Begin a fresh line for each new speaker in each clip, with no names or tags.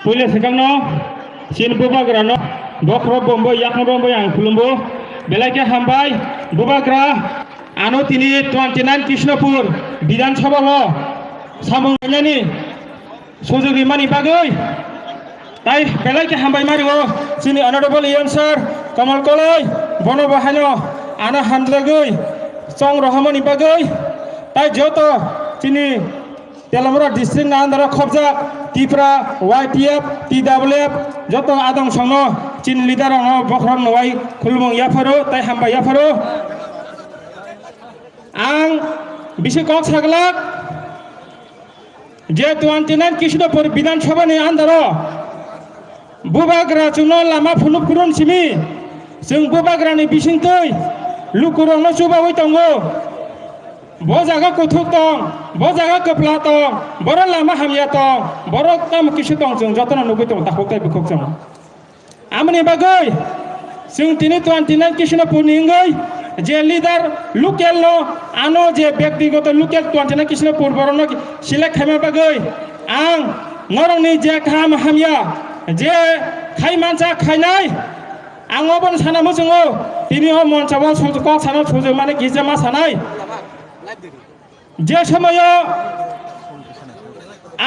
Pulih sekangno sin bubagrano bokro bombo yakno bombo yang kulumbo belake hambai bubagra ano tini 29 Krishnapur Bidhan Sabha lo samung nyani sujug rimani bagoi tai belake hambai mario sini honorable answer Kamal Koloi bono bahano ana handlagoi song rohamani bagoi tai joto sini Telamura district na andara khobja Tipra YPF TWF joto adong songno chin leader no bokrom noi khulmung yafaro tai hamba yafaro ang bisi kok saglak je 29 Krishnapur Bidhan Sabha ni andara bubagra chuno lama phunup kurun simi sung bubagra ni bisingtoi lukurong no chubawi tongo bojaga kuthuk tong bojaga kepla tong boro lama hamya tong boro tam kisu tong jung jotona nugui tong takok tai bukok jang amni bagoi sung tini 29 Krishnapur ningai je leader local no ano je ব্যক্তিগত local 29 Krishnapur boro no select khama bagoi ang norong ni je kham hamya je khai mancha khainai ang obon sana mujungo tini o monchawa sujuk sana sujuk mane gijama sanai যে সময়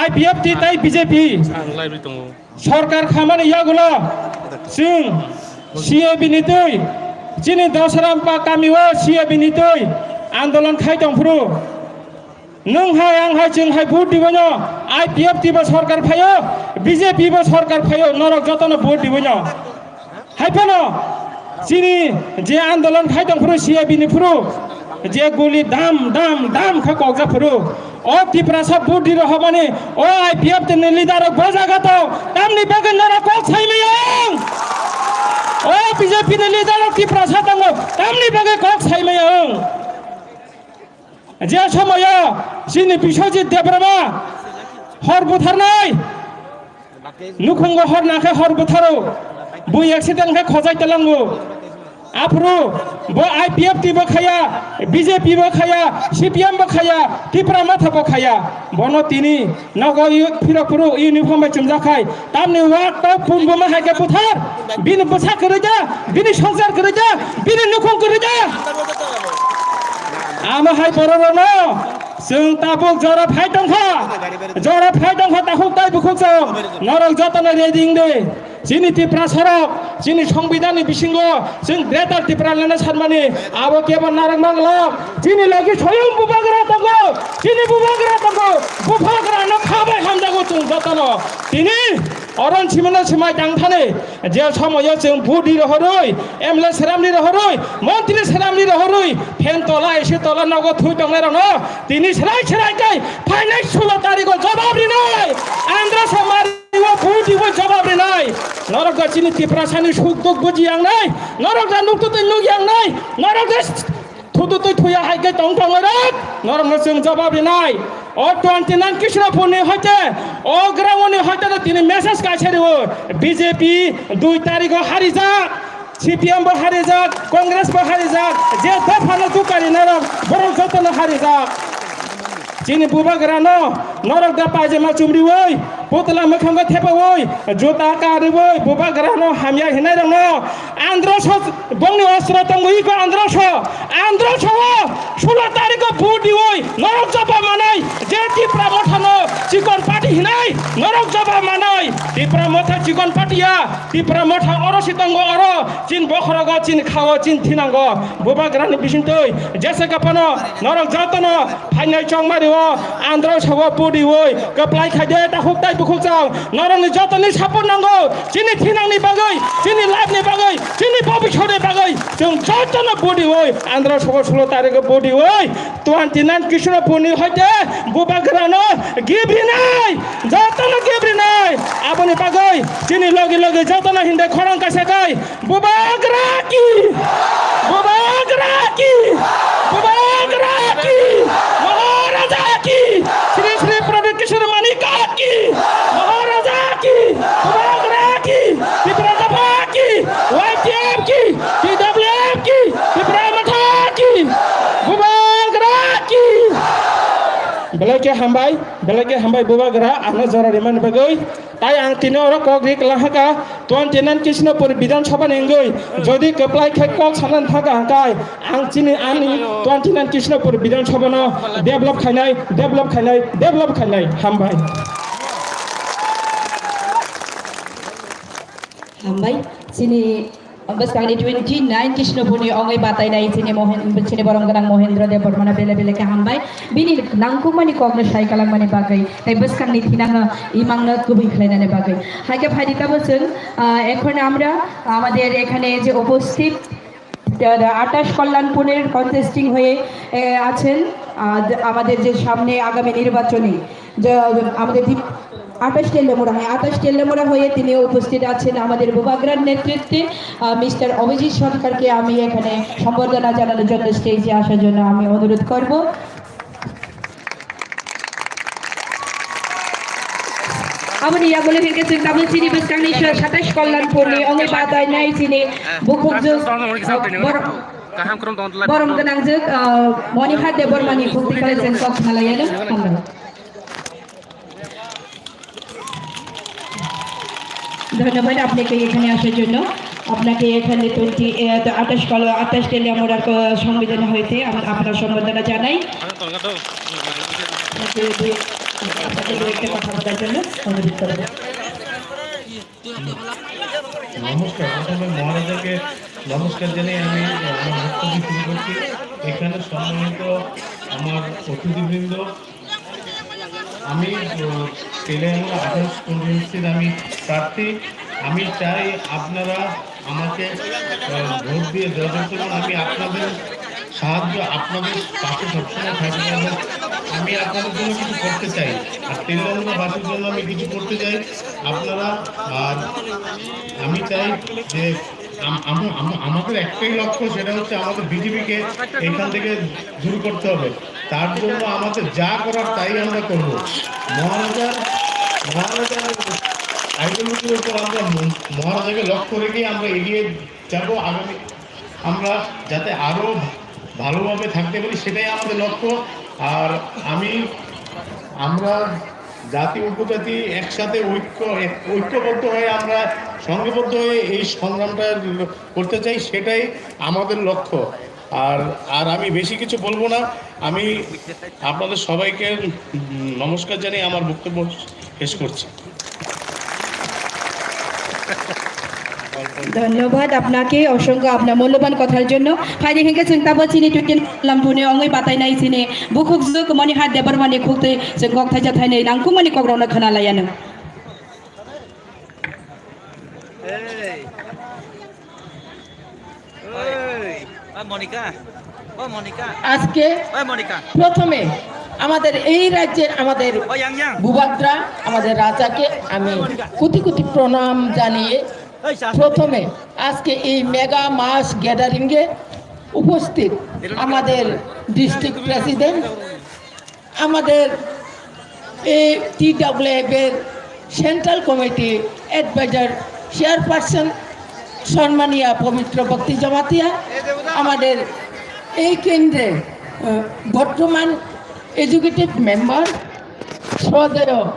IPFT তাই BJP সরকার Khamenei ইয়াগুলো Singh CAB নিতই চিনি দশরাম পা কামিও CAB নিতই আন্দোলন খাইতং ফুরু নং high আং high চিং high vote দিবন IPFT বা সরকার ফাইও BJP বা সরকার ফাইও নরক যতন ভোট দিবন হাইফেন চিনি যে আন্দোলন খাইতং ফুরু সিএবি নি ফুরু যে গুলি দাম দাম দাম খাকক জাফরু ও টিপ্রাসা বুদ্ধি রহমানে ও আইপিএফ তে লিডার বজাগাত তামনি বাগন না কক ছাইমেয়ং ও বিজেপি নে লিডার টিপ্রাসা দङ তামনি বাগে কক ছাইমেয়ং যে সময় সিনি বিশ্বজিৎ দেববর্মা হর বুথারনাই নুখুঙ্গ হর নাখে হর বুথারো বুই অ্যাক্সিডেন্ট খে খজাই তেলাঙ্গু Apro, bo IPF tiba kaya, BJP bo kaya, CPM bo kaya, Tipra Matha bo kaya, bono tini, nago pira puro uniform macam zakai, tamni waktu pun boma hai ke putar, bin basa kerja, bin সংসার kerja, bin nukung kerja. Ama hai porono, sung tabuk jora phai tongkha tahuk tai bukuk jong, norok jotona reding de. Sini tipra sarok, sini সংবিধানি বিসিঙ্গ, sing greater tipra lana sarmani, abo kebon narang manglok, sini lagi soyong bubagra tongo, sini bubagra tongo, bubagra no khabai hamdago chung jotano, tini oron simana simai tangthane, je somoyo chung budi rohoroi, emle seramni rohoroi, montri seramni rohoroi, fen tola ese tola nago thui tongler no, tini serai kai, phainai 16 tarikh jawab rinai, andra samar Budi bo jawab nai, norok da chini tiprasani suk duk buji yang nai, norok da nuk tu nuk yang nai, norok da thudu tu thuya hai ke tong tong norok, norok no sung jawab nai. O 29 Krishnapur ni hoite, o gramoni hoite da tini message ka cheri o, BJP 2 tarikh hari jak, CPM bo hari jak, Congress bo hari jak, je dafana dukari norok, borong jotona hari jak. Chini bubagra no, norok da pajama chumri woi, Putla mekhanga thepa woi, jota kari woi, bubagra no hamya hinai rang no, androsho bongni osra tongo iko androsho 16 tarikh budi woi, norok jaba manai, je tipra motha no, chikon party hinai, norok jaba manai, tipra motha chikon party ya, tipra motha oro sitongo oro, chin bokhrago chin khawo chin thinango, bubagra ni bisintoi, jese kapano, norok jotono, phainai chongmari wo, androsho budi woi, kaplai khaide ta huktai bukuk jang, norong ni jotoni support nango, chini thinang ni bagai, chini life ni bagai, chini bobishore ni bagai, jung jotono budi woi, androsho 16 tarikh budi woi, 29 Krishnapur ni hoite, bubagra no, gibri nai, jotono gibri nai, aboni bagai, chini logi logi jotono hinde khorang ka sekai, bubagra ki, Maharaja ki, Shri Shri Pradip Kishore Manika ki, Maharaja ki, bubagra ki, Tipra Sabha ki, YPF ki, TWF ki, Tipra Matha ki, bubagra ki. Belai ke हामबाय बुबाग्रा आंनो जरा Riemann बगै ताई आं तिनो और कग्रि कलाहाका 29 कृष्णपुर विधानसभा नेंगै जदि कप्लाय खे कक सानन थाका हाकाय आं चिनि आनि 29 कृष्णपुर विधानसभा न डेभलप खायनाय हामबाय
sini Beskang di 29 Krishnapurni ongai batainai sini sini borongganang Mohendra de Bormana bele ke hambai bini nangkumani kogna sai kalamani bagai tai beskang ni tinanga imangna খুবই খেলানে বাগাই হাইকে ফাইদিতা বলছেন এখন আমরা আমাদের এখানে যে উপস্থিত 28 কল্যাণপুরের কনটেস্টিং হয়ে আছেন আমাদের যে সামনে আগামী নির্বাচনে যে আমাদের 28 টেলেমোড়া হয়ে তিনি উপস্থিত আছেন আমাদের বুবাগ্রার নেতৃত্বে মিস্টার অভিজিৎ সরকারকে আমি এখানে সম্বর্ধনা জানানোর জন্য স্টেজে আসার জন্য আমি অনুরোধ করব Abang ya boleh fikir tentang tamu sini Beskang ni 27 Kল্যাণপুর ni ongai batai nai sini bukuk juk borong tenang juk moni hat de bormani bukti kale sen kok nalayana ধন্যবাদ আপনাকে এখানে আসার জন্য আপনাকে এখানে 28 টেলিয়ামোড়ার সংবিধান হইতে আপনার সম্বর্ধনা জানাই
নমস্কার মহারাজাকে নমস্কার জানিয়ে আমি আমার বক্তব্য শুরু করছি এখানে সম্মানিত আমার অতিথিবৃন্দ আমি তেলেঙ্গানা 28 কনস্টিটিউয়েন্সির আমি প্রার্থী আমি চাই আপনারা আমাকে ভোট দিয়ে জয়যুক্ত করুন আমি আপনাদের সাহায্য আপনাদের পাশে সবসময় থাকবে এবং আমি আপনাদের জন্য কিছু করতে চাই আর তেলেঙ্গানাবাসীর জন্য আমি কিছু করতে চাই আপনারা আর আমি চাই যে আমাদের একটাই লক্ষ্য সেটা হচ্ছে আমাদের বিজেপিকে এখান থেকে দূর করতে হবে তার জন্য আমাদের যা করার তাই আমরা করব মহারাজার আইডিওলজির উপর আমরা মহারাজাকে লক্ষ্য রেখেই আমরা এগিয়ে যাব আগামী আমরা যাতে আরও ভালোভাবে থাকতে পারি সেটাই আমাদের লক্ষ্য আর আমরা জাতি উপজাতি একসাথে ঐক্যবদ্ধ হয়ে আমরা সংঘবদ্ধ হয়ে এই সংগ্রামটা করতে চাই সেটাই আমাদের লক্ষ্য আর আমি বেশি কিছু বলবো না আমি আপনাদের সবাইকে নমস্কার জানিয়ে আমার বক্তব্য শেষ করছি
ধন্যবাদ আপনাকে অসংখ্য আপনার মূল্যবান কথার জন্য ফাইদে হেঁকে চিন্তা বলছি লাম্পুনে অঙ্গই বাতাই নাই চিনে বুকুক জুক মনি হাত দেবার মানে খুঁজতে যে কক থাই যাথাই নেই নাংকু মানে কক রওনা খানা লাইয়ানো
আজকে প্রথমে আমাদের এই রাজ্যের আমাদের বুবাগ্রা আমাদের রাজাকে আমি কোটি কোটি প্রণাম জানিয়ে প্রথমে আজকে এই মেগা মাস গ্যাদারিংয়ে উপস্থিত আমাদের ডিস্ট্রিক্ট প্রেসিডেন্ট আমাদের এই TWF এর সেন্ট্রাল কমিটি অ্যাডভাইজার চেয়ারপারসন সম্মানীয় পবিত্র ভক্তি জমাতিয়া আমাদের এই কেন্দ্রে বর্তমান এডুকেটিভ মেম্বার শ্রদ্ধেয়